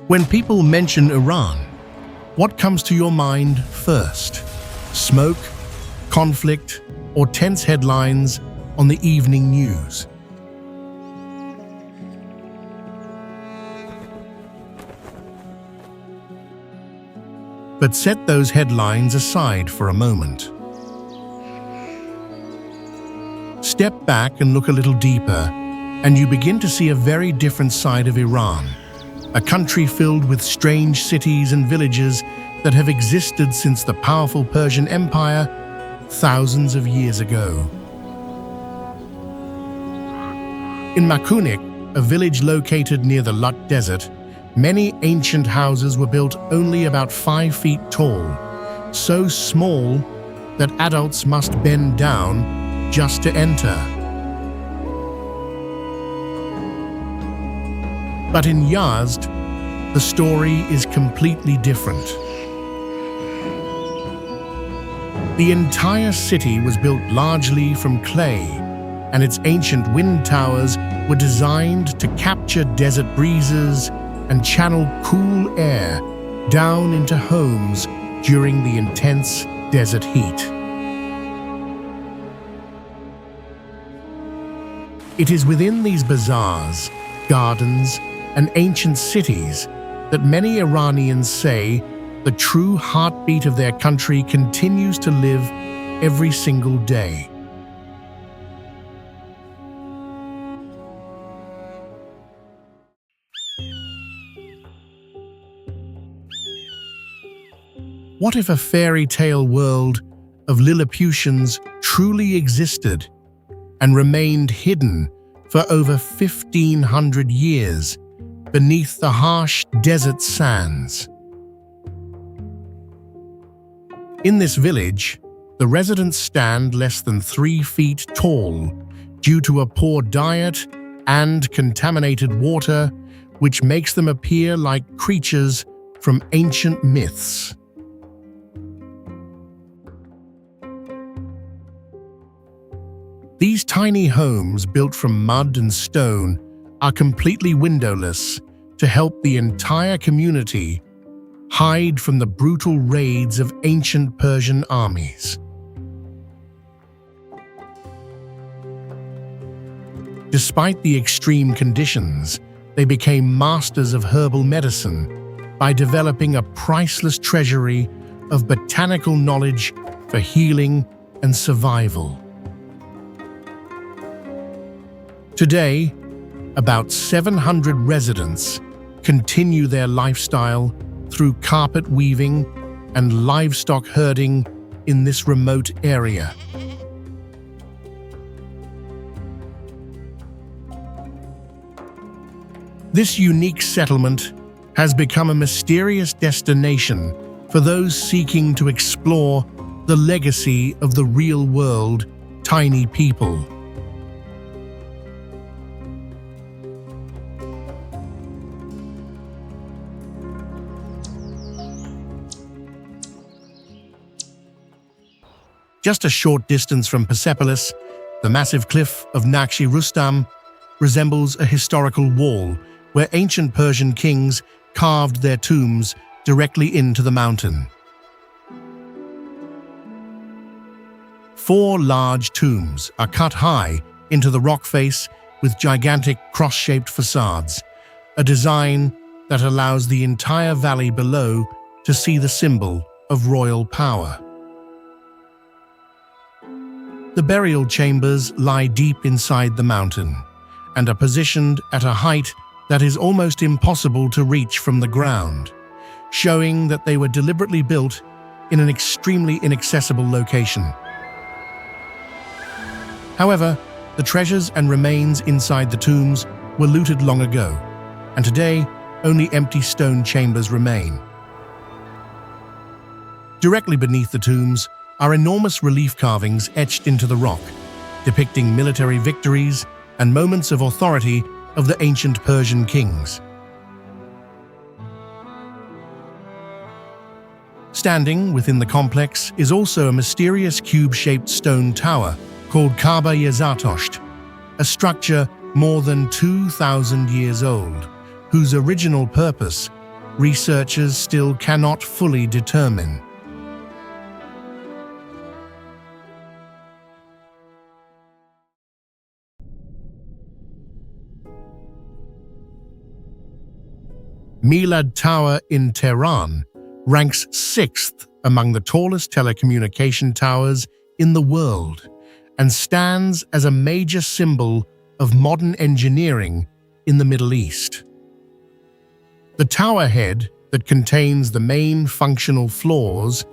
When people mention Iran, what comes to your mind first? Smoke, conflict, or tense headlines on the evening news? But set those headlines aside for a moment. Step back and look a little deeper, and you begin to see a very different side of Iran, a country filled with strange cities and villages that have existed since the powerful Persian Empire thousands of years ago. In Makunik, a village located near the Lut Desert, many ancient houses were built only about 5 feet tall, so small that adults must bend down just to enter. But in Yazd, the story is completely different. The entire city was built largely from clay, and its ancient wind towers were designed to capture desert breezes and channel cool air down into homes during the intense desert heat. It is within these bazaars, gardens, and ancient cities that many Iranians say the true heartbeat of their country continues to live every single day. What if a fairy tale world of Lilliputians truly existed and remained hidden for over 1,500 years beneath the harsh desert sands? In this village, the residents stand less than 3 feet tall due to a poor diet and contaminated water, which makes them appear like creatures from ancient myths. These tiny homes built from mud and stone are completely windowless to help the entire community hide from the brutal raids of ancient Persian armies. Despite the extreme conditions, they became masters of herbal medicine by developing a priceless treasury of botanical knowledge for healing and survival. Today, about 700 residents continue their lifestyle through carpet weaving and livestock herding in this remote area. This unique settlement has become a mysterious destination for those seeking to explore the legacy of the real-world tiny people. Just a short distance from Persepolis, the massive cliff of Naqsh-e Rustam resembles a historical wall where ancient Persian kings carved their tombs directly into the mountain. 4 large tombs are cut high into the rock face with gigantic cross-shaped facades, a design that allows the entire valley below to see the symbol of royal power. The burial chambers lie deep inside the mountain and are positioned at a height that is almost impossible to reach from the ground, showing that they were deliberately built in an extremely inaccessible location. However, the treasures and remains inside the tombs were looted long ago, and today only empty stone chambers remain. Directly beneath the tombs are enormous relief carvings etched into the rock, depicting military victories and moments of authority of the ancient Persian kings. Standing within the complex is also a mysterious cube-shaped stone tower called Kaaba-i Zatosht, a structure more than 2,000 years old, whose original purpose researchers still cannot fully determine. Milad Tower in Tehran ranks 6th among the tallest telecommunication towers in the world and stands as a major symbol of modern engineering in the Middle East. The tower head that contains the main functional floors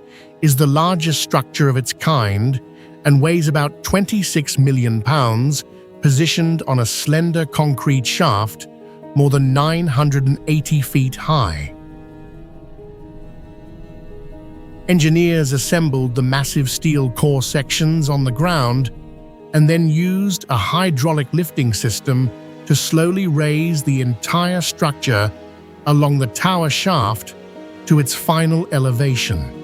is the largest structure of its kind and weighs about 26 million pounds, positioned on a slender concrete shaft more than 980 feet high. Engineers assembled the massive steel core sections on the ground and then used a hydraulic lifting system to slowly raise the entire structure along the tower shaft to its final elevation.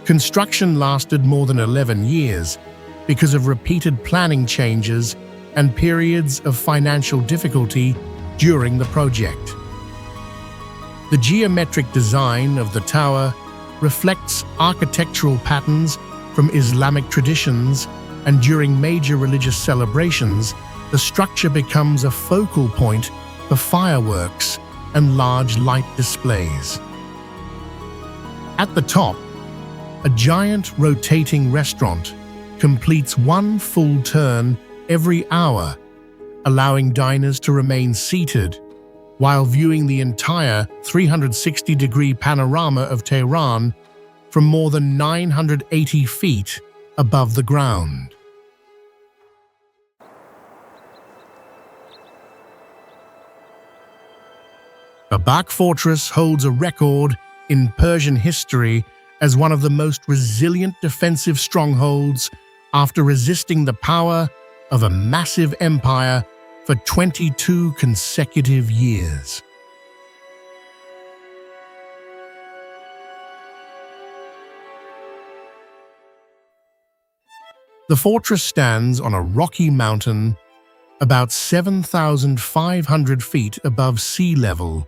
Construction lasted more than 11 years because of repeated planning changes and periods of financial difficulty during the project. The geometric design of the tower reflects architectural patterns from Islamic traditions, and during major religious celebrations, the structure becomes a focal point for fireworks and large light displays. At the top, a giant rotating restaurant completes one full turn every hour, allowing diners to remain seated while viewing the entire 360-degree panorama of Tehran from more than 980 feet above the ground. Babak Fortress holds a record in Persian history as one of the most resilient defensive strongholds after resisting the power of a massive empire for 22 consecutive years. The fortress stands on a rocky mountain about 7,500 feet above sea level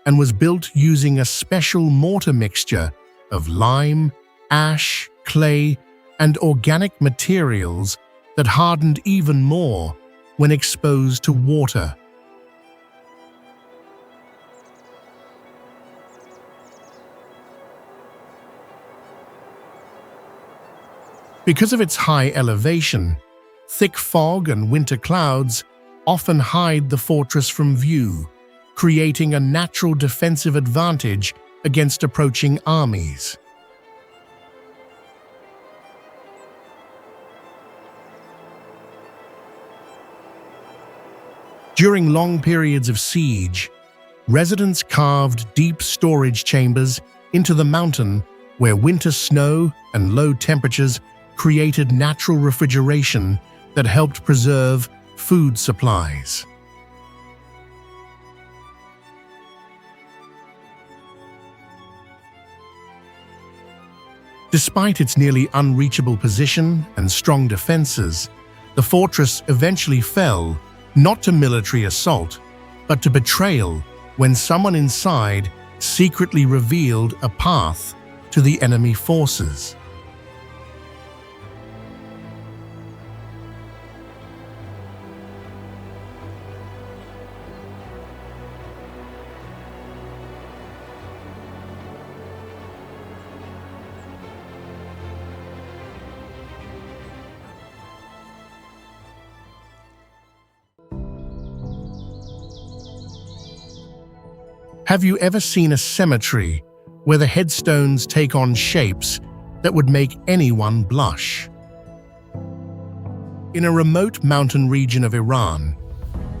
and was built using a special mortar mixture of lime, ash, clay, and organic materials that hardened even more when exposed to water. Because of its high elevation, thick fog and winter clouds often hide the fortress from view, creating a natural defensive advantage against approaching armies. During long periods of siege, residents carved deep storage chambers into the mountain where winter snow and low temperatures created natural refrigeration that helped preserve food supplies. Despite its nearly unreachable position and strong defenses, the fortress eventually fell, not to military assault, but to betrayal when someone inside secretly revealed a path to the enemy forces. Have you ever seen a cemetery where the headstones take on shapes that would make anyone blush? In a remote mountain region of Iran,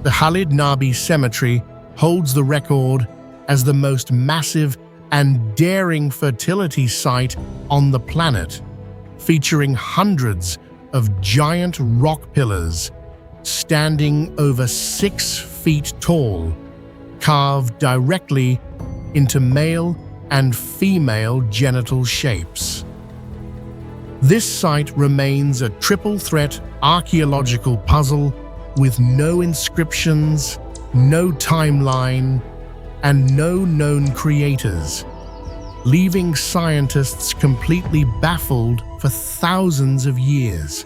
the Halid Nabi cemetery holds the record as the most massive and daring fertility site on the planet, featuring hundreds of giant rock pillars standing over 6 feet tall, carved directly into male and female genital shapes. This site remains a triple-threat archaeological puzzle with no inscriptions, no timeline, and no known creators, leaving scientists completely baffled for thousands of years.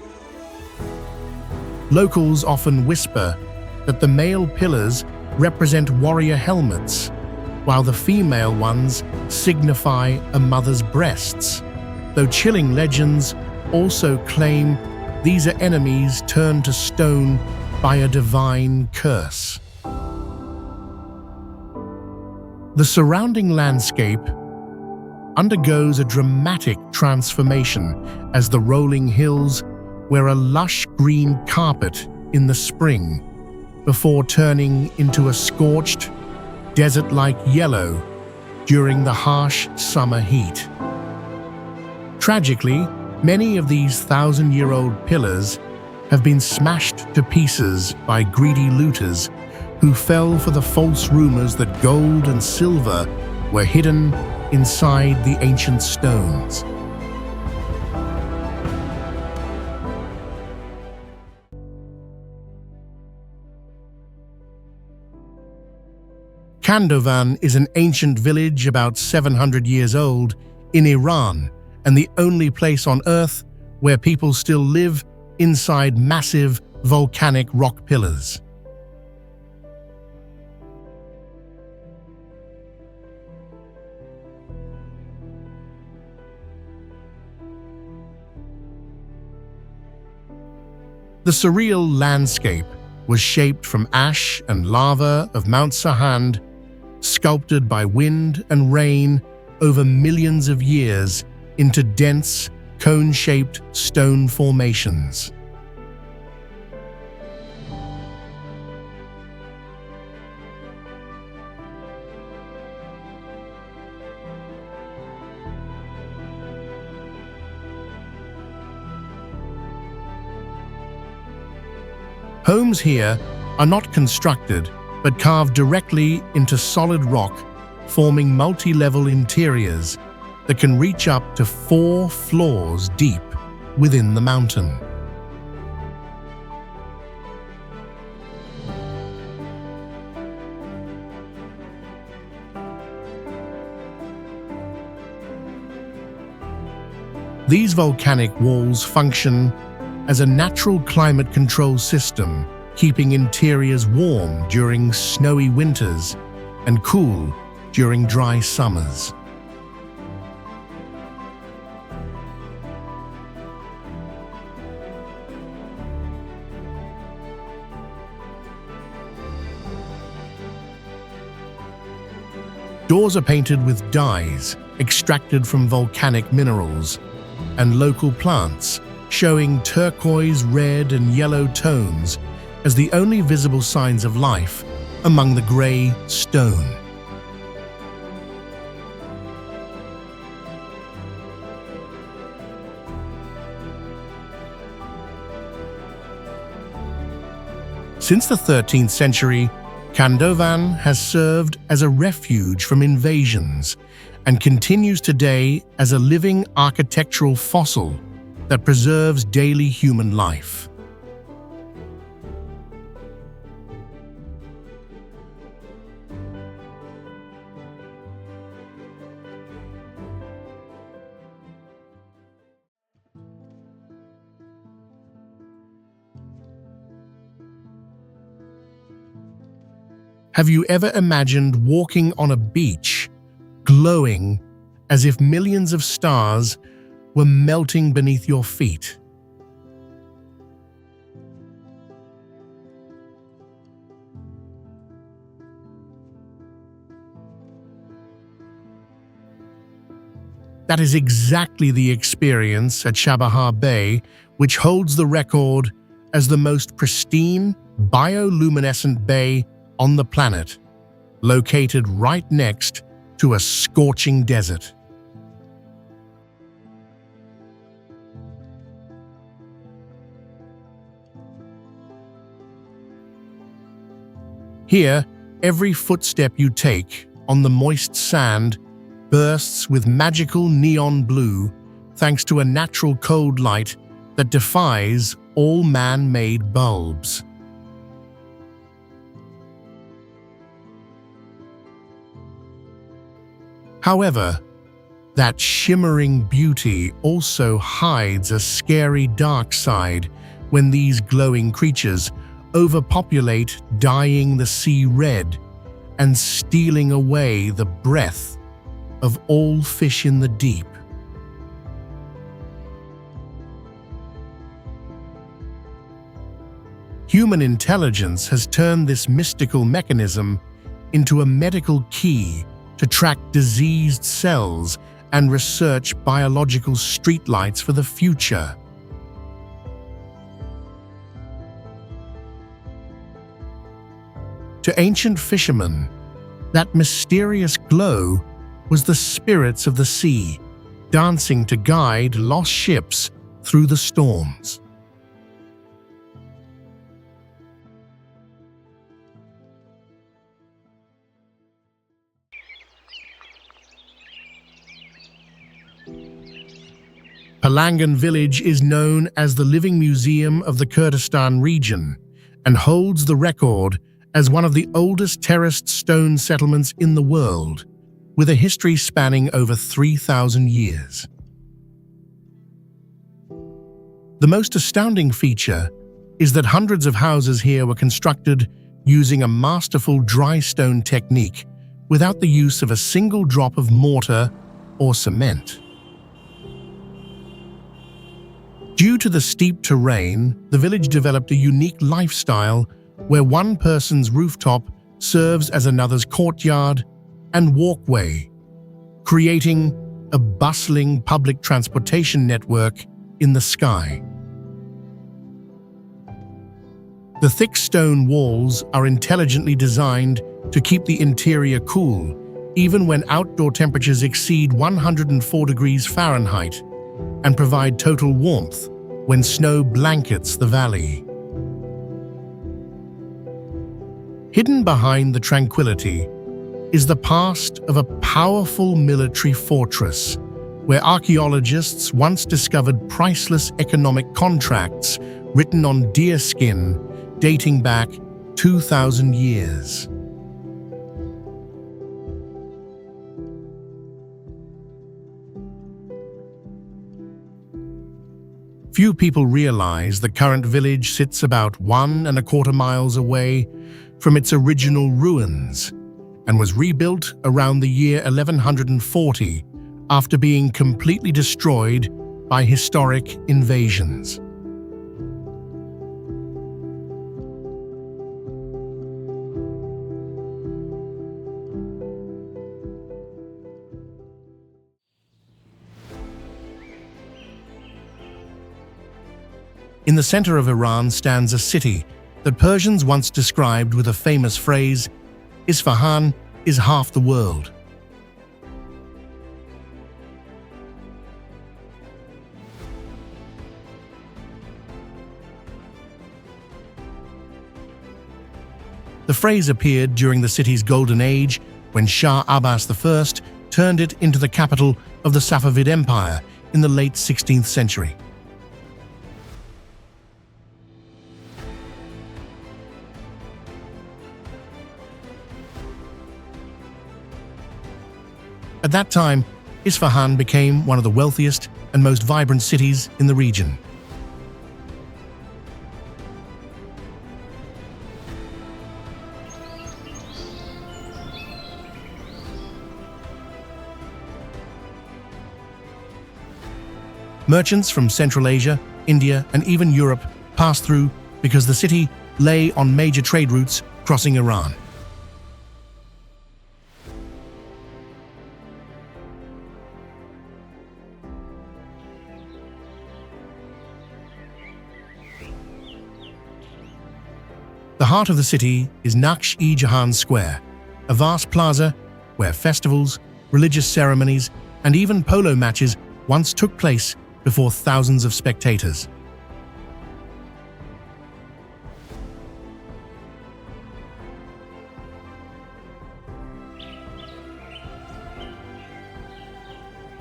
Locals often whisper that the male pillars represent warrior helmets, while the female ones signify a mother's breasts, though chilling legends also claim these are enemies turned to stone by a divine curse. The surrounding landscape undergoes a dramatic transformation as the rolling hills wear a lush green carpet in the spring, before turning into a scorched, desert-like yellow during the harsh summer heat. Tragically, many of these thousand-year-old pillars have been smashed to pieces by greedy looters who fell for the false rumors that gold and silver were hidden inside the ancient stones. Kandovan is an ancient village about 700 years old in Iran, and the only place on Earth where people still live inside massive volcanic rock pillars. The surreal landscape was shaped from ash and lava of Mount Sahand, sculpted by wind and rain over millions of years into dense, cone-shaped stone formations. Homes here are not constructed, but carved directly into solid rock, forming multi-level interiors that can reach up to 4 floors deep within the mountain. These volcanic walls function as a natural climate control system, keeping interiors warm during snowy winters and cool during dry summers. Doors are painted with dyes extracted from volcanic minerals and local plants, showing turquoise, red, and yellow tones as the only visible signs of life among the grey stone. Since the 13th century, Kandovan has served as a refuge from invasions and continues today as a living architectural fossil that preserves daily human life. Have you ever imagined walking on a beach, glowing as if millions of stars were melting beneath your feet? That is exactly the experience at Chabahar Bay, which holds the record as the most pristine, bioluminescent bay on the planet, located right next to a scorching desert. Here, every footstep you take on the moist sand bursts with magical neon blue thanks to a natural cold light that defies all man-made bulbs. However, that shimmering beauty also hides a scary dark side when these glowing creatures overpopulate, dyeing the sea red and stealing away the breath of all fish in the deep. Human intelligence has turned this mystical mechanism into a medical key to track diseased cells and research biological streetlights for the future. To ancient fishermen, that mysterious glow was the spirits of the sea, dancing to guide lost ships through the storms. Palangan village is known as the Living Museum of the Kurdistan region and holds the record as one of the oldest terraced stone settlements in the world, with a history spanning over 3,000 years. The most astounding feature is that hundreds of houses here were constructed using a masterful dry stone technique without the use of a single drop of mortar or cement. Due to the steep terrain, the village developed a unique lifestyle where one person's rooftop serves as another's courtyard and walkway, creating a bustling public transportation network in the sky. The thick stone walls are intelligently designed to keep the interior cool, even when outdoor temperatures exceed 104 degrees Fahrenheit, and provide total warmth when snow blankets the valley. Hidden behind the tranquility is the past of a powerful military fortress, where archaeologists once discovered priceless economic contracts written on deer skin dating back 2,000 years. Few people realize the current village sits about 1¼ miles away from its original ruins and was rebuilt around the year 1140 after being completely destroyed by historic invasions. In the center of Iran stands a city that Persians once described with a famous phrase, "Isfahan is half the world." The phrase appeared during the city's golden age when Shah Abbas I turned it into the capital of the Safavid Empire in the late 16th century. At that time, Isfahan became one of the wealthiest and most vibrant cities in the region. Merchants from Central Asia, India, and even Europe passed through because the city lay on major trade routes crossing Iran. The heart of the city is Naqsh-e Rustam Square, a vast plaza where festivals, religious ceremonies, and even polo matches once took place before thousands of spectators.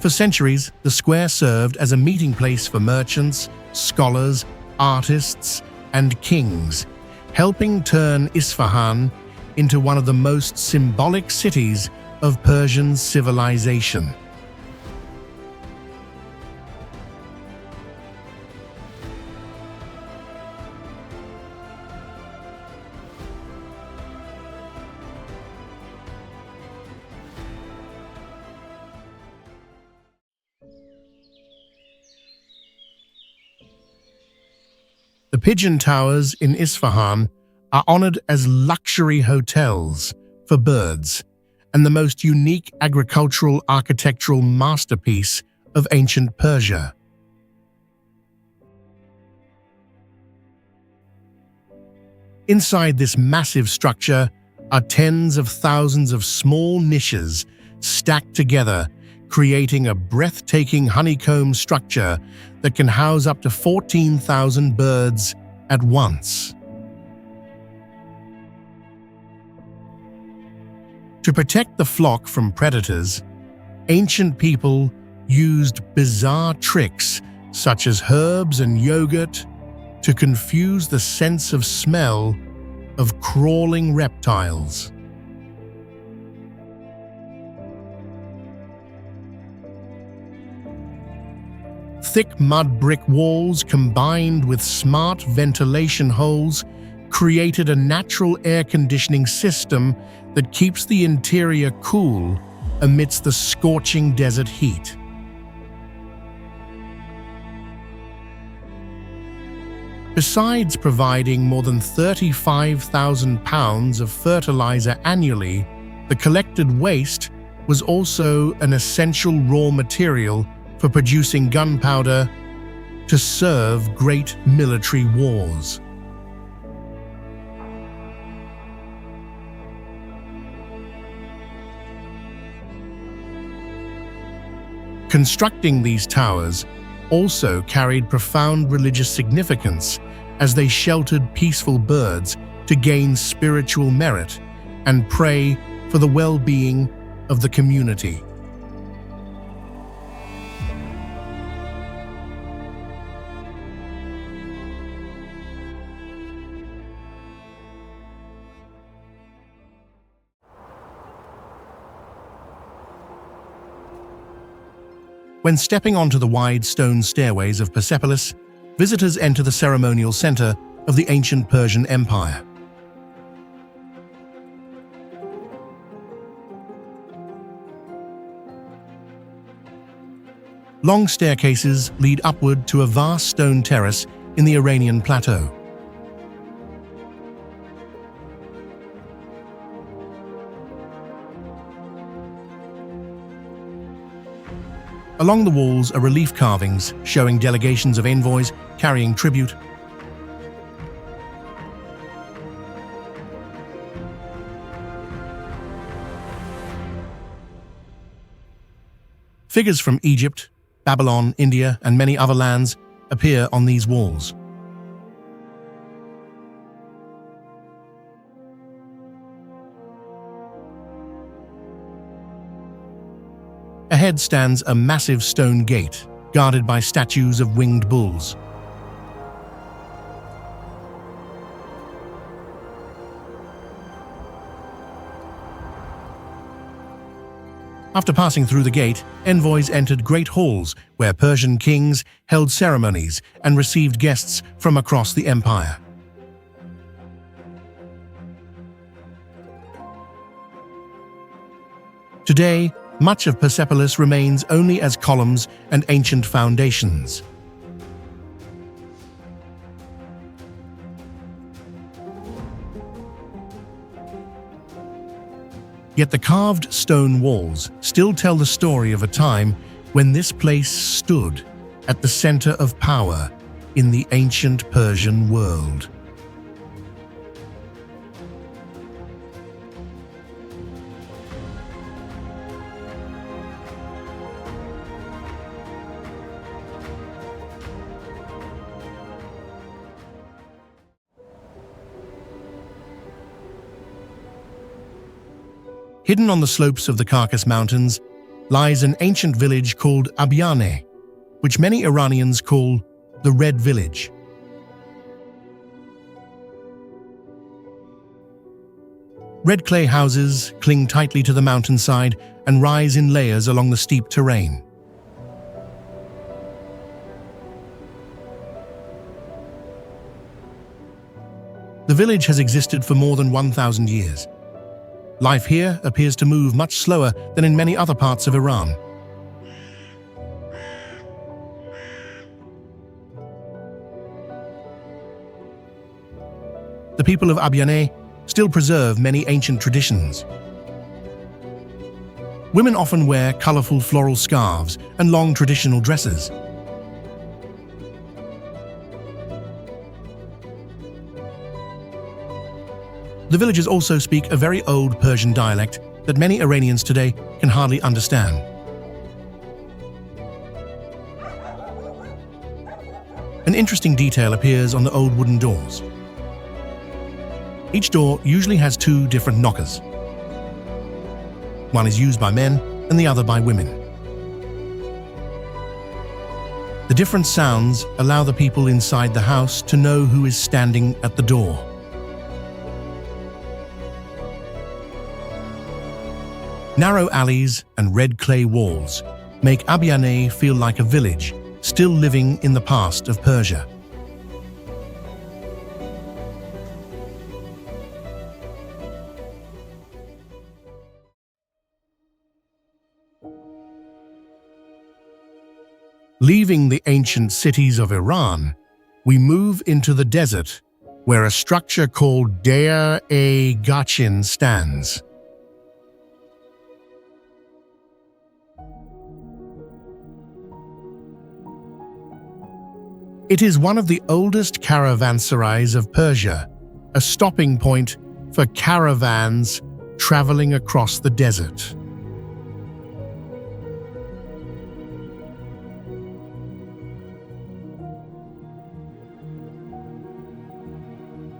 For centuries, the square served as a meeting place for merchants, scholars, artists, and kings, helping turn Isfahan into one of the most symbolic cities of Persian civilization. The pigeon towers in Isfahan are honored as luxury hotels for birds and the most unique agricultural architectural masterpiece of ancient Persia. Inside this massive structure are tens of thousands of small niches stacked together, creating a breathtaking honeycomb structure that can house up to 14,000 birds at once. To protect the flock from predators, ancient people used bizarre tricks such as herbs and yogurt to confuse the sense of smell of crawling reptiles. Thick mud brick walls combined with smart ventilation holes created a natural air conditioning system that keeps the interior cool amidst the scorching desert heat. Besides providing more than 35,000 pounds of fertilizer annually, the collected waste was also an essential raw material for producing gunpowder to serve great military wars. Constructing these towers also carried profound religious significance as they sheltered peaceful birds to gain spiritual merit and pray for the well-being of the community. When stepping onto the wide stone stairways of Persepolis, visitors enter the ceremonial center of the ancient Persian Empire. Long staircases lead upward to a vast stone terrace in the Iranian plateau. Along the walls are relief carvings showing delegations of envoys carrying tribute. Figures from Egypt, Babylon, India, and many other lands appear on these walls. Ahead stands a massive stone gate, guarded by statues of winged bulls. After passing through the gate, envoys entered great halls where Persian kings held ceremonies and received guests from across the empire. Today, much of Persepolis remains only as columns and ancient foundations. Yet the carved stone walls still tell the story of a time when this place stood at the center of power in the ancient Persian world. Hidden on the slopes of the Caucasus Mountains lies an ancient village called Abyaneh, which many Iranians call the Red Village. Red clay houses cling tightly to the mountainside and rise in layers along the steep terrain. The village has existed for more than 1,000 years. Life here appears to move much slower than in many other parts of Iran. The people of Abyaneh still preserve many ancient traditions. Women often wear colorful floral scarves and long traditional dresses. The villagers also speak a very old Persian dialect that many Iranians today can hardly understand. An interesting detail appears on the old wooden doors. Each door usually has two different knockers. One is used by men and the other by women. The different sounds allow the people inside the house to know who is standing at the door. Narrow alleys and red clay walls make Abyaneh feel like a village still living in the past of Persia. Leaving the ancient cities of Iran, we move into the desert, where a structure called Deyr-e Gachin stands. It is one of the oldest caravanserais of Persia, a stopping point for caravans traveling across the desert.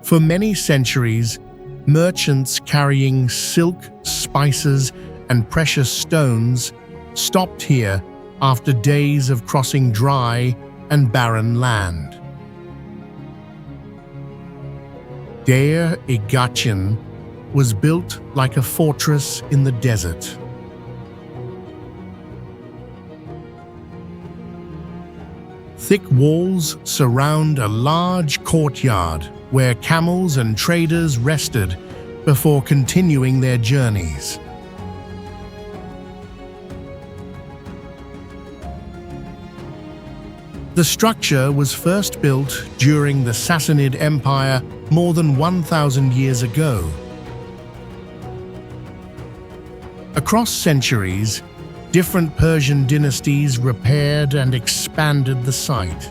For many centuries, merchants carrying silk, spices, and precious stones stopped here after days of crossing dry and barren land. Deyr-e Gachin was built like a fortress in the desert. Thick walls surround a large courtyard where camels and traders rested before continuing their journeys. The structure was first built during the Sassanid Empire more than 1,000 years ago. Across centuries, different Persian dynasties repaired and expanded the site.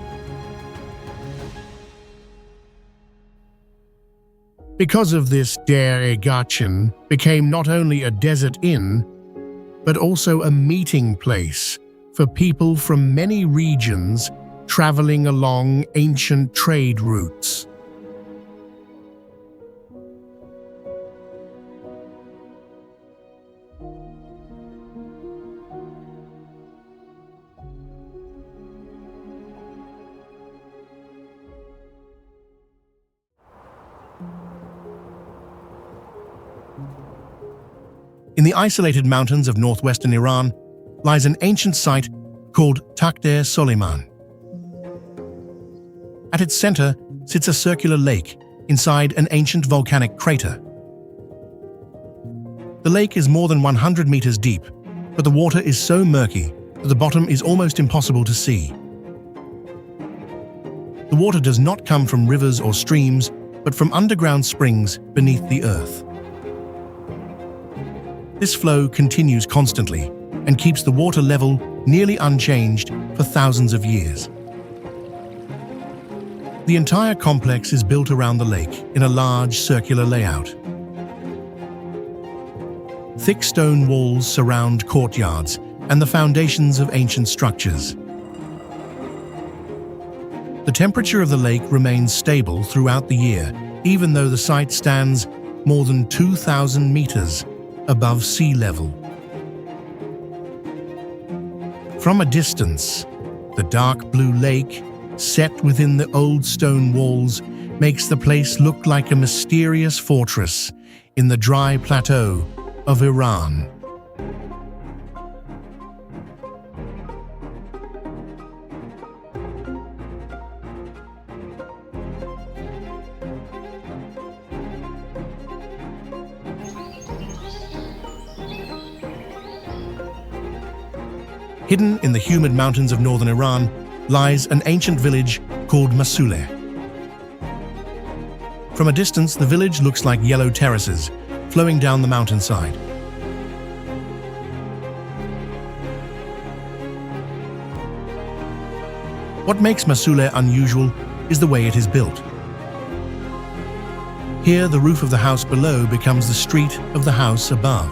Because of this, Deyr-e Gachin became not only a desert inn, but also a meeting place for people from many regions traveling along ancient trade routes. In the isolated mountains of northwestern Iran lies an ancient site called Takht-e Soleyman. At its center sits a circular lake inside an ancient volcanic crater. The lake is more than 100 meters deep, but the water is so murky that the bottom is almost impossible to see. The water does not come from rivers or streams, but from underground springs beneath the earth. This flow continues constantly and keeps the water level nearly unchanged for thousands of years. The entire complex is built around the lake in a large circular layout. Thick stone walls surround courtyards and the foundations of ancient structures. The temperature of the lake remains stable throughout the year, even though the site stands more than 2,000 meters above sea level. From a distance, the dark blue lake, set within the old stone walls, makes the place look like a mysterious fortress in the dry plateau of Iran. Hidden in the humid mountains of northern Iran lies an ancient village called Masuleh. From a distance, the village looks like yellow terraces flowing down the mountainside. What makes Masuleh unusual is the way it is built. Here, the roof of the house below becomes the street of the house above.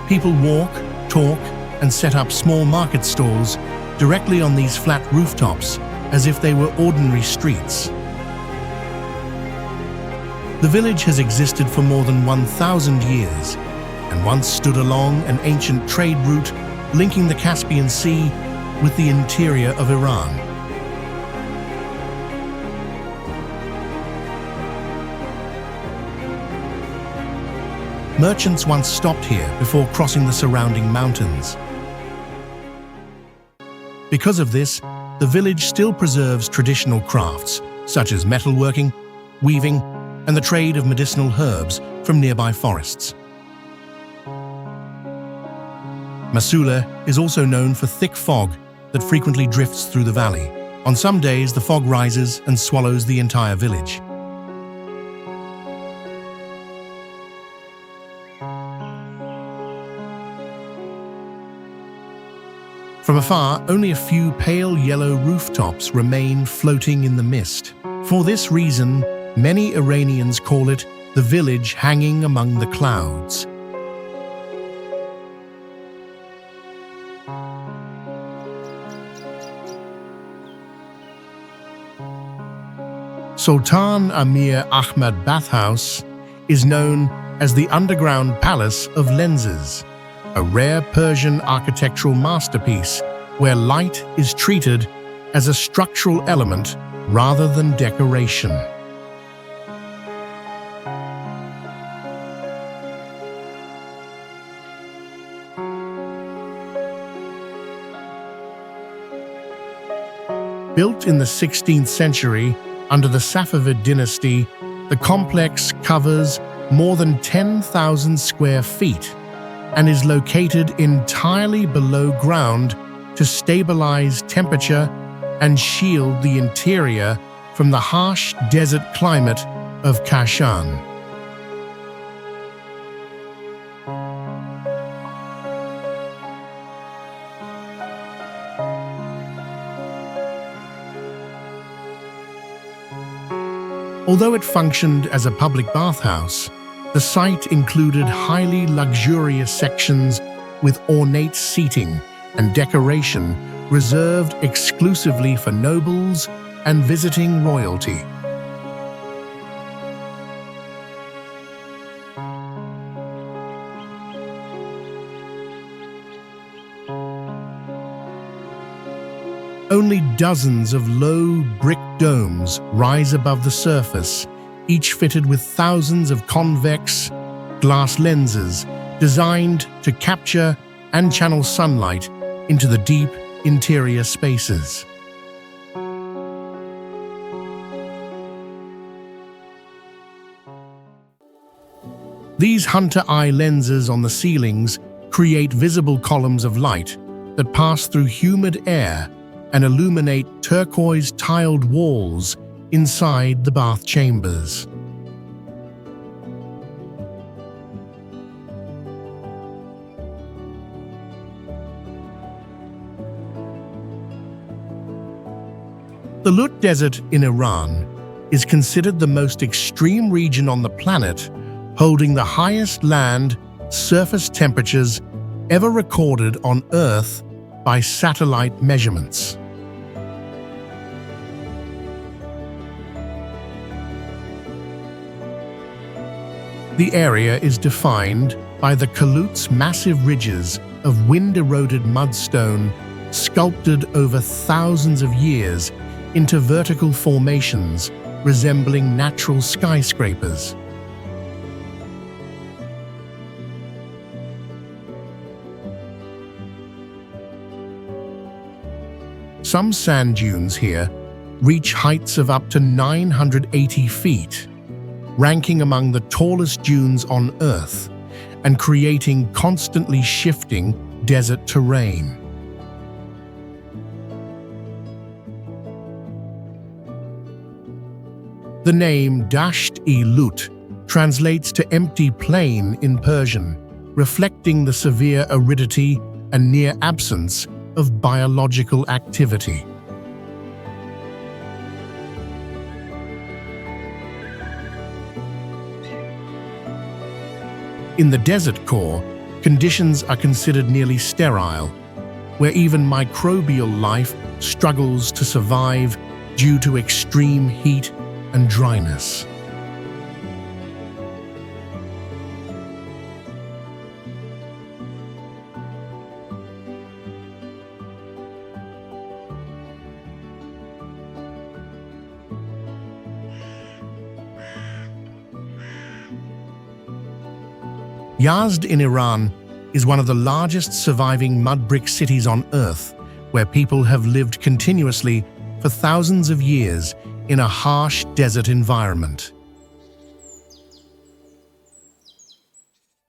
People walk, talk, and set up small market stalls directly on these flat rooftops, as if they were ordinary streets. The village has existed for more than 1,000 years, and once stood along an ancient trade route linking the Caspian Sea with the interior of Iran. Merchants once stopped here before crossing the surrounding mountains. Because of this, the village still preserves traditional crafts, such as metalworking, weaving, and the trade of medicinal herbs from nearby forests. Masuleh is also known for thick fog that frequently drifts through the valley. On some days, the fog rises and swallows the entire village. From afar, only a few pale yellow rooftops remain floating in the mist. For this reason, many Iranians call it the village hanging among the clouds. Sultan Amir Ahmad bathhouse is known as the underground palace of lenses, a rare Persian architectural masterpiece where light is treated as a structural element rather than decoration. Built in the 16th century under the Safavid dynasty, the complex covers more than 10,000 square feet and is located entirely below ground to stabilize temperature and shield the interior from the harsh desert climate of Kashan. Although it functioned as a public bathhouse, the site included highly luxurious sections with ornate seating and decoration reserved exclusively for nobles and visiting royalty. Only dozens of low brick domes rise above the surface, each fitted with thousands of convex glass lenses designed to capture and channel sunlight into the deep interior spaces. These hunter-eye lenses on the ceilings create visible columns of light that pass through humid air and illuminate turquoise tiled walls inside the bath chambers. The Lut Desert in Iran is considered the most extreme region on the planet, holding the highest land surface temperatures ever recorded on Earth by satellite measurements. The area is defined by the Kalut's massive ridges of wind-eroded mudstone sculpted over thousands of years into vertical formations resembling natural skyscrapers. Some sand dunes here reach heights of up to 980 feet, ranking among the tallest dunes on Earth and creating constantly shifting desert terrain. The name Dasht-e Lut translates to empty plain in Persian, reflecting the severe aridity and near absence of biological activity. In the desert core, conditions are considered nearly sterile, where even microbial life struggles to survive due to extreme heat and dryness. Yazd in Iran is one of the largest surviving mud brick cities on Earth, where people have lived continuously for thousands of years in a harsh desert environment.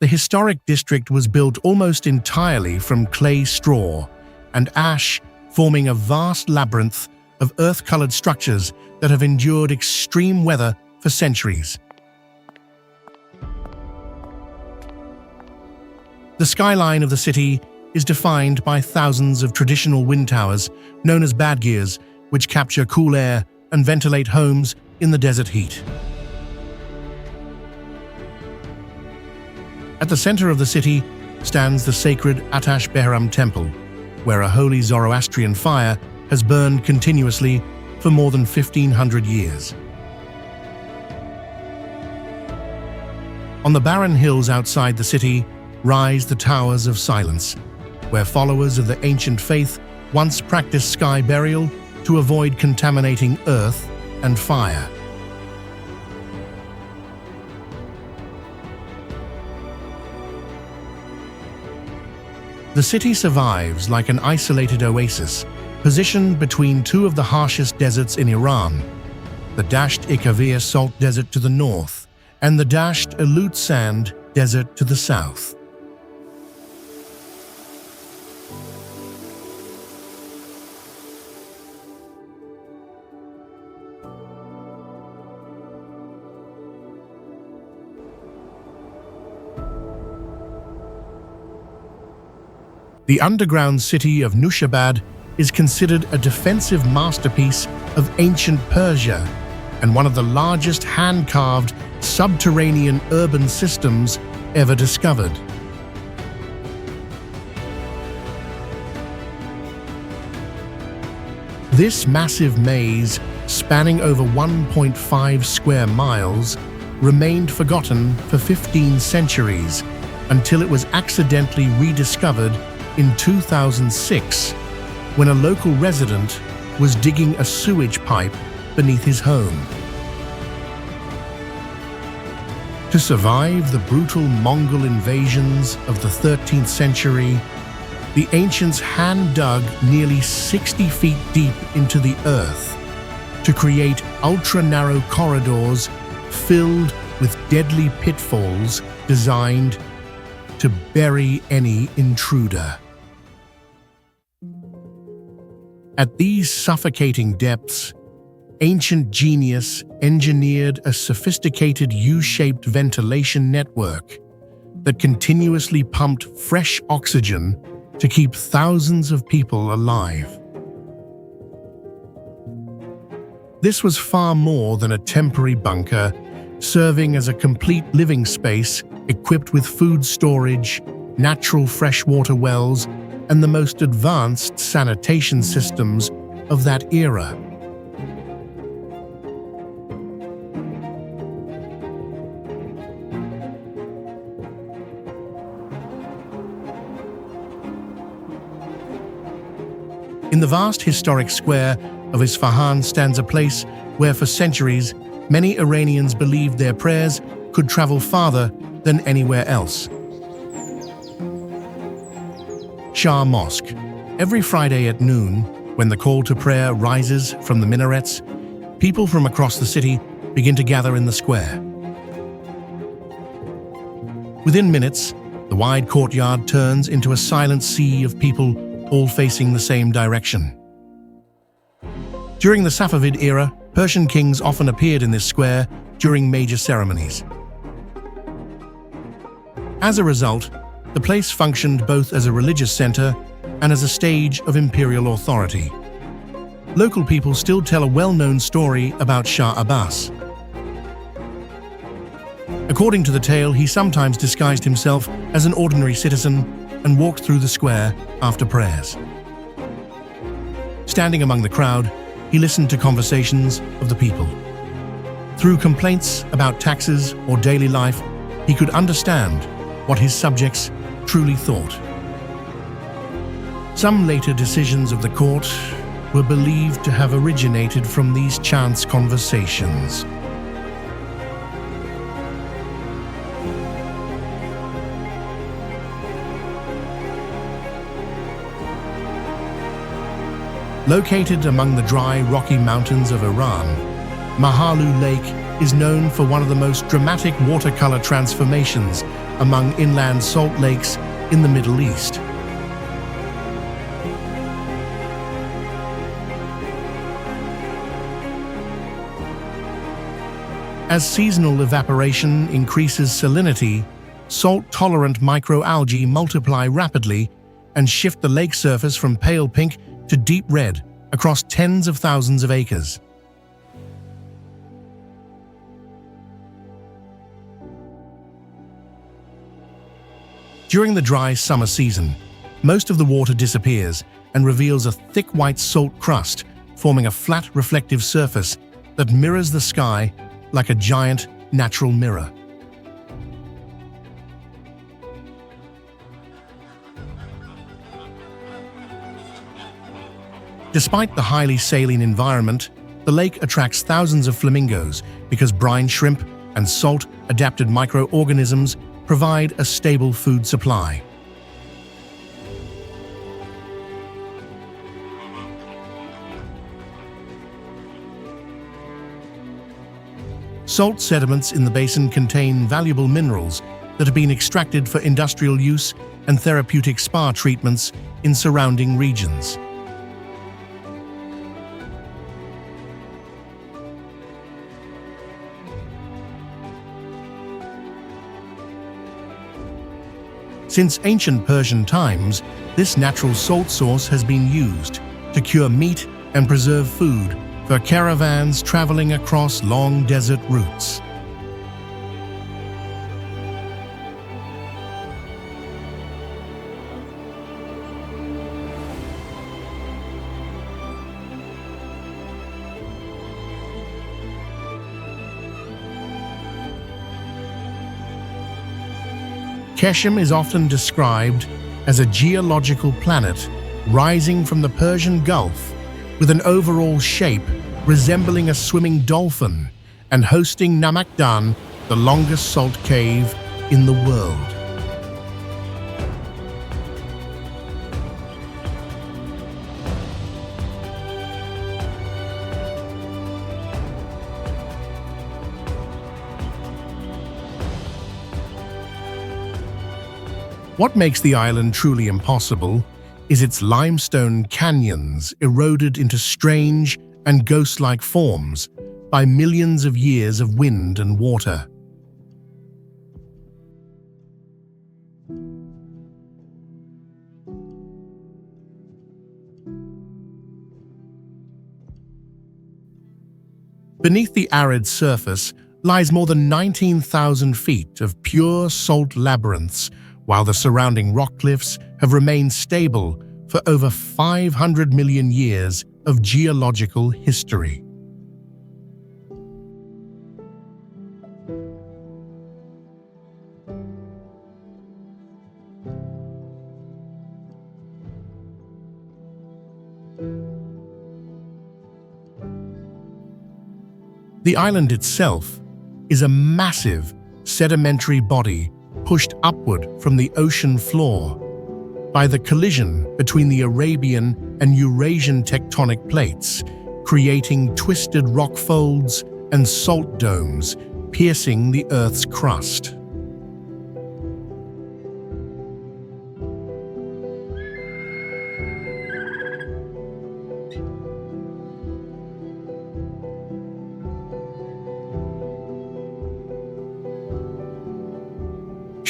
The historic district was built almost entirely from clay straw and ash, forming a vast labyrinth of earth-colored structures that have endured extreme weather for centuries. The skyline of the city is defined by thousands of traditional wind towers known as badgirs, which capture cool air and ventilate homes in the desert heat. At the center of the city stands the sacred Atash Behram temple, where a holy Zoroastrian fire has burned continuously for more than 1,500 years. On the barren hills outside the city rise the Towers of Silence, where followers of the ancient faith once practiced sky burial to avoid contaminating earth and fire. The city survives like an isolated oasis, positioned between two of the harshest deserts in Iran, the Dasht-e Salt Desert to the north and the Dasht-e Lut Sand Desert to the south. The underground city of Nushabad is considered a defensive masterpiece of ancient Persia and one of the largest hand-carved subterranean urban systems ever discovered. This massive maze, spanning over 1.5 square miles, remained forgotten for 15 centuries until it was accidentally rediscovered in 2006, when a local resident was digging a sewage pipe beneath his home. To survive the brutal Mongol invasions of the 13th century, the ancients hand-dug nearly 60 feet deep into the earth to create ultra-narrow corridors filled with deadly pitfalls designed to bury any intruder. At these suffocating depths, ancient genius engineered a sophisticated U-shaped ventilation network that continuously pumped fresh oxygen to keep thousands of people alive. This was far more than a temporary bunker, serving as a complete living space equipped with food storage, natural freshwater wells, and the most advanced sanitation systems of that era. In the vast historic square of Isfahan stands a place where for centuries many Iranians believed their prayers could travel farther than anywhere else. Shah Mosque. Every Friday at noon, when the call to prayer rises from the minarets, people from across the city begin to gather in the square. Within minutes, the wide courtyard turns into a silent sea of people all facing the same direction. During the Safavid era, Persian kings often appeared in this square during major ceremonies. As a result, the place functioned both as a religious center and as a stage of imperial authority. Local people still tell a well-known story about Shah Abbas. According to the tale, he sometimes disguised himself as an ordinary citizen and walked through the square after prayers. Standing among the crowd, he listened to conversations of the people. Through complaints about taxes or daily life, he could understand what his subjects truly thought. Some later decisions of the court were believed to have originated from these chance conversations. Located among the dry, rocky mountains of Iran, Maharloo Lake is known for one of the most dramatic watercolor transformations among inland salt lakes in the Middle East. As seasonal evaporation increases salinity, salt-tolerant microalgae multiply rapidly and shift the lake surface from pale pink to deep red across tens of thousands of acres. During the dry summer season, most of the water disappears and reveals a thick white salt crust, forming a flat reflective surface that mirrors the sky like a giant natural mirror. Despite the highly saline environment, the lake attracts thousands of flamingos because brine shrimp and salt-adapted microorganisms provide a stable food supply. Salt sediments in the basin contain valuable minerals that have been extracted for industrial use and therapeutic spa treatments in surrounding regions. Since ancient Persian times, this natural salt source has been used to cure meat and preserve food for caravans traveling across long desert routes. Qeshm is often described as a geological planet rising from the Persian Gulf with an overall shape resembling a swimming dolphin and hosting Namakdan, the longest salt cave in the world. What makes the island truly impossible is its limestone canyons eroded into strange and ghost-like forms by millions of years of wind and water. Beneath the arid surface lies more than 19,000 feet of pure salt labyrinths, while the surrounding rock cliffs have remained stable for over 500 million years of geological history. The island itself is a massive sedimentary body pushed upward from the ocean floor by the collision between the Arabian and Eurasian tectonic plates, creating twisted rock folds and salt domes piercing the Earth's crust.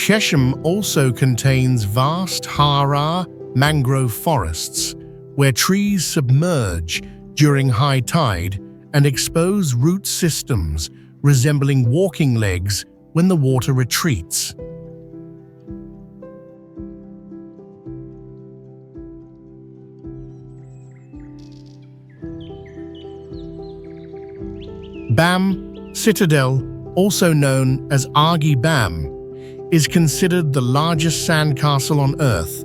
Qeshm also contains vast Hara mangrove forests, where trees submerge during high tide and expose root systems resembling walking legs when the water retreats. Bam Citadel, also known as Agi Bam, is considered the largest sandcastle on Earth,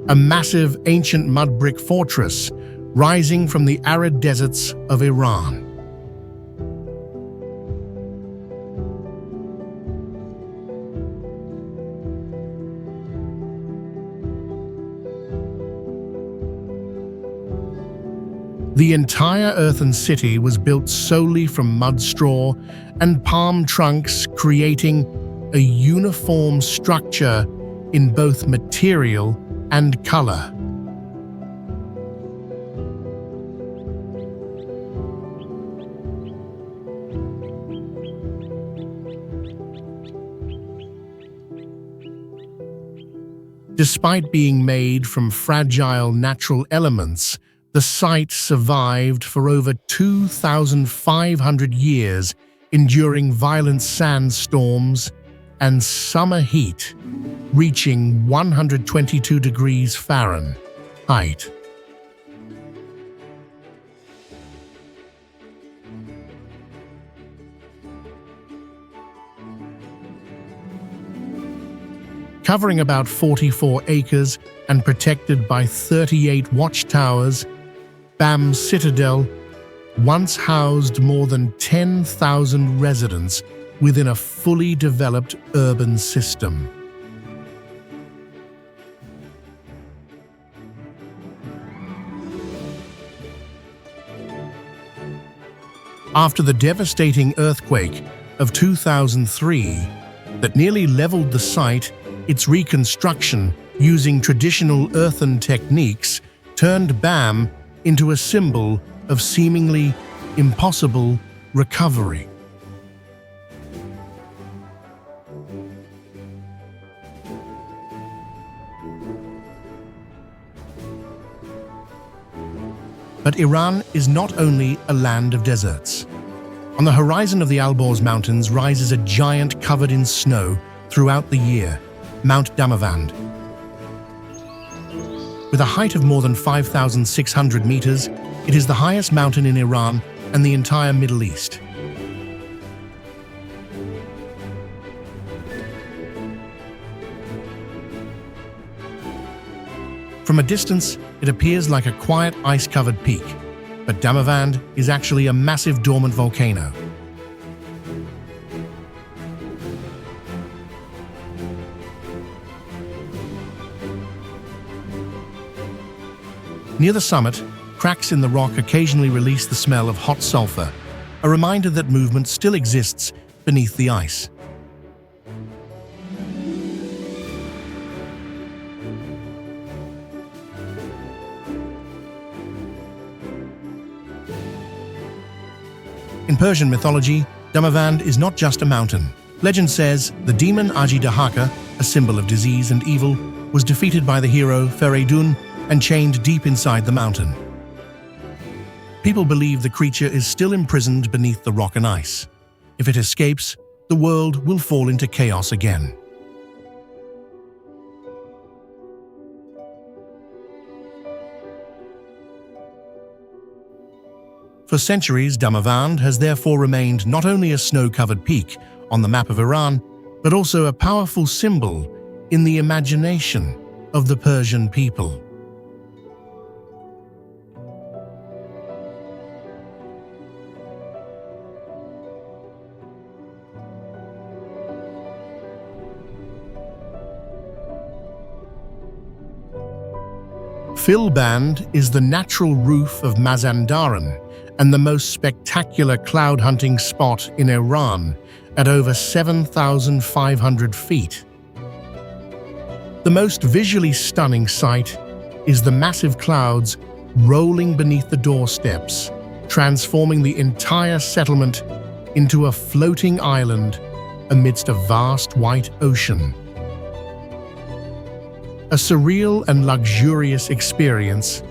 a massive ancient mud brick fortress rising from the arid deserts of Iran. The entire earthen city was built solely from mud straw and palm trunks, creating a uniform structure in both material and color. Despite being made from fragile natural elements, the site survived for over 2,500 years, enduring violent sandstorms and summer heat, reaching 122 degrees Fahrenheit. Covering about 44 acres and protected by 38 watchtowers, Bam Citadel once housed more than 10,000 residents within a fully developed urban system. After the devastating earthquake of 2003 that nearly leveled the site, its reconstruction using traditional earthen techniques turned Bam into a symbol of seemingly impossible recovery. But Iran is not only a land of deserts. On the horizon of the Alborz Mountains rises a giant covered in snow throughout the year, Mount Damavand. With a height of more than 5,600 meters, it is the highest mountain in Iran and the entire Middle East. From a distance, it appears like a quiet ice-covered peak, but Damavand is actually a massive dormant volcano. Near the summit, cracks in the rock occasionally release the smell of hot sulfur, a reminder that movement still exists beneath the ice. In Persian mythology, Damavand is not just a mountain. Legend says the demon Ajidahaka, a symbol of disease and evil, was defeated by the hero Feridun and chained deep inside the mountain. People believe the creature is still imprisoned beneath the rock and ice. If it escapes, the world will fall into chaos again. For centuries, Damavand has therefore remained not only a snow-covered peak on the map of Iran, but also a powerful symbol in the imagination of the Persian people. Filband is the natural roof of Mazandaran and the most spectacular cloud hunting spot in Iran at over 7,500 feet. The most visually stunning sight is the massive clouds rolling beneath the doorsteps, transforming the entire settlement into a floating island amidst a vast white ocean. A surreal and luxurious experience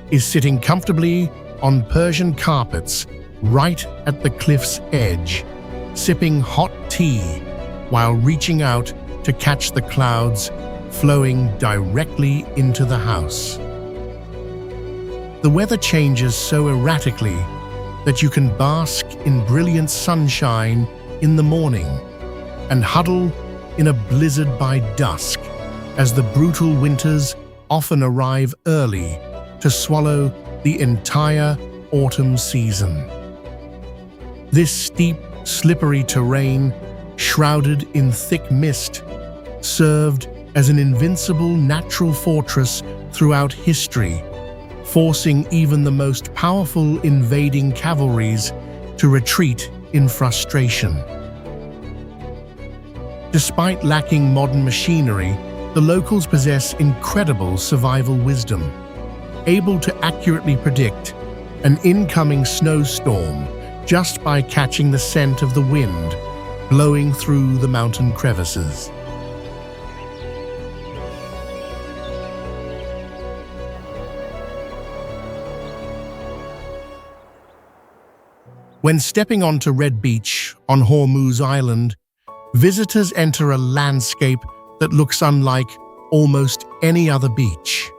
is sitting comfortably on Persian carpets right at the cliff's edge, sipping hot tea while reaching out to catch the clouds flowing directly into the house. The weather changes so erratically that you can bask in brilliant sunshine in the morning and huddle in a blizzard by dusk, as the brutal winters often arrive early to swallow the entire autumn season. This steep, slippery terrain, shrouded in thick mist, served as an invincible natural fortress throughout history, forcing even the most powerful invading cavalries to retreat in frustration. Despite lacking modern machinery, the locals possess incredible survival wisdom, able to accurately predict an incoming snowstorm just by catching the scent of the wind blowing through the mountain crevices. When stepping onto Red Beach on Hormuz Island, visitors enter a landscape that looks unlike almost any other beach.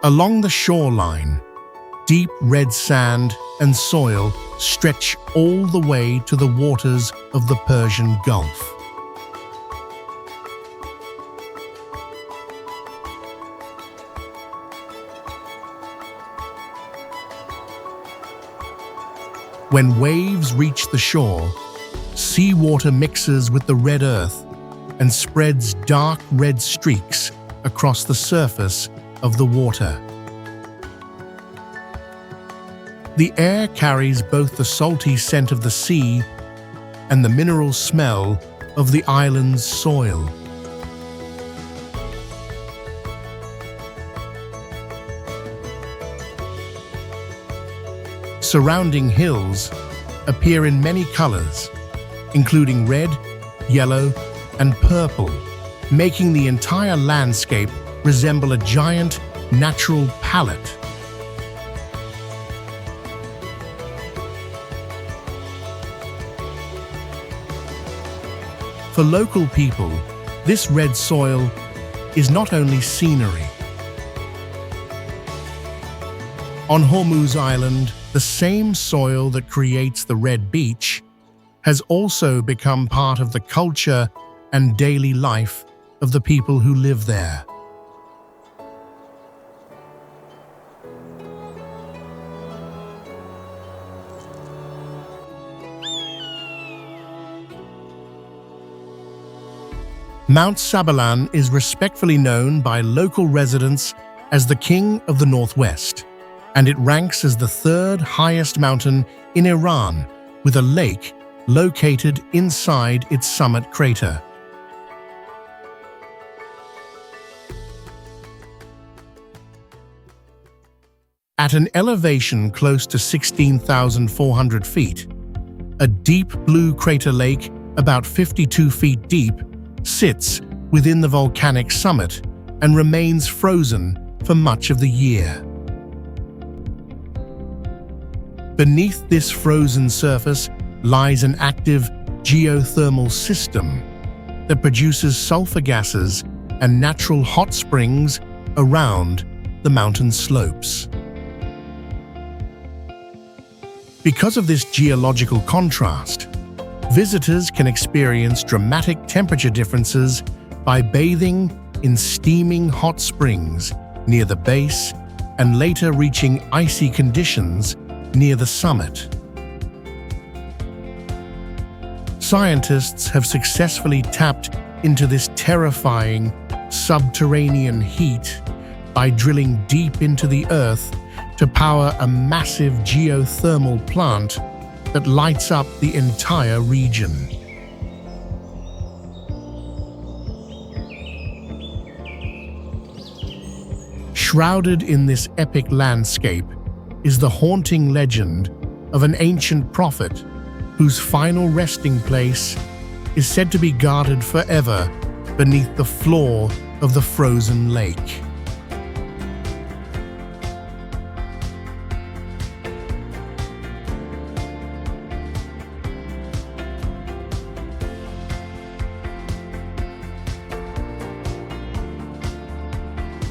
Along the shoreline, deep red sand and soil stretch all the way to the waters of the Persian Gulf. When waves reach the shore, seawater mixes with the red earth and spreads dark red streaks across the surface of the water. The air carries both the salty scent of the sea and the mineral smell of the island's soil. Surrounding hills appear in many colors, including red, yellow, and purple, making the entire landscape resemble a giant natural palette. For local people, this red soil is not only scenery. On Hormuz Island, the same soil that creates the red beach has also become part of the culture and daily life of the people who live there. Mount Sabalan is respectfully known by local residents as the King of the Northwest, and it ranks as the third highest mountain in Iran, with a lake located inside its summit crater. At an elevation close to 16,400 feet, a deep blue crater lake about 52 feet deep sits within the volcanic summit and remains frozen for much of the year. Beneath this frozen surface lies an active geothermal system that produces sulfur gases and natural hot springs around the mountain slopes. Because of this geological contrast, visitors can experience dramatic temperature differences by bathing in steaming hot springs near the base and later reaching icy conditions near the summit. Scientists have successfully tapped into this terrifying subterranean heat by drilling deep into the earth to power a massive geothermal plant that lights up the entire region. Shrouded in this epic landscape is the haunting legend of an ancient prophet whose final resting place is said to be guarded forever beneath the floor of the frozen lake.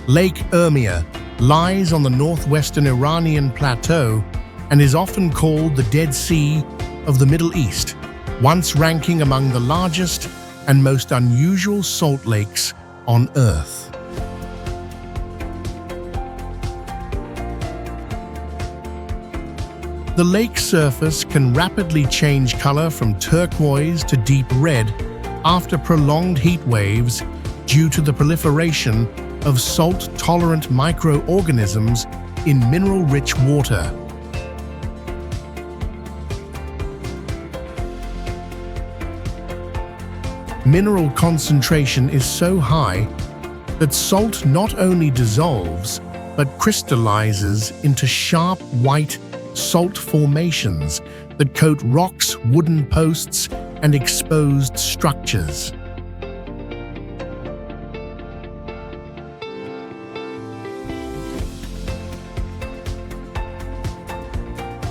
Lake Urmia lies on the northwestern Iranian plateau and is often called the Dead Sea of the Middle East, once ranking among the largest and most unusual salt lakes on Earth. The lake's surface can rapidly change color from turquoise to deep red after prolonged heat waves due to the proliferation of salt-tolerant microorganisms in mineral-rich water. Mineral concentration is so high that salt not only dissolves but crystallizes into sharp white salt formations that coat rocks, wooden posts, and exposed structures.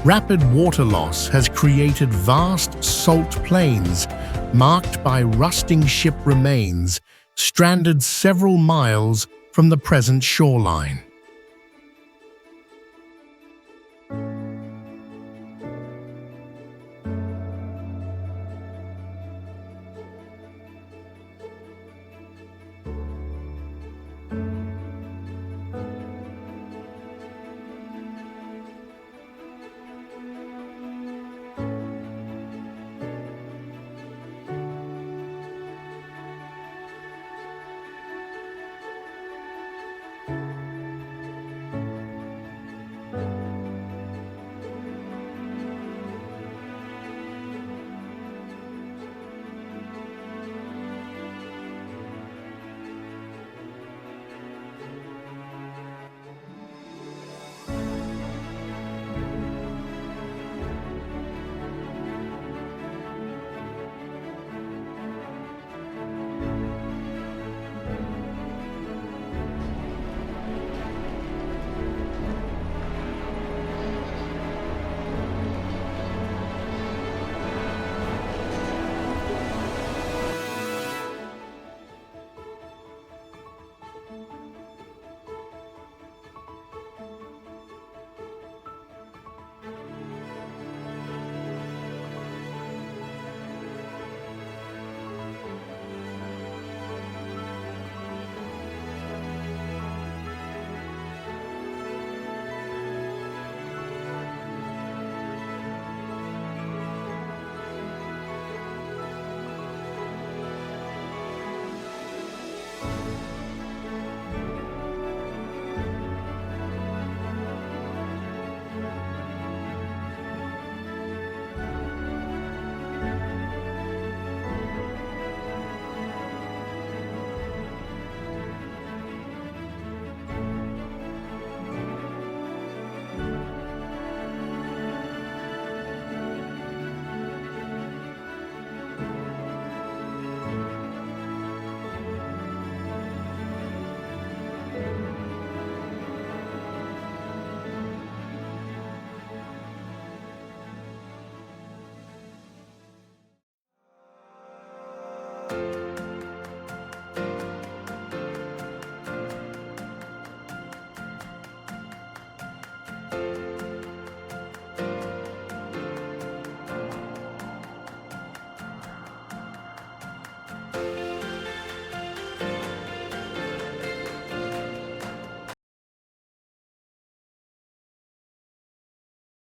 Rapid water loss has created vast salt plains marked by rusting ship remains stranded several miles from the present shoreline.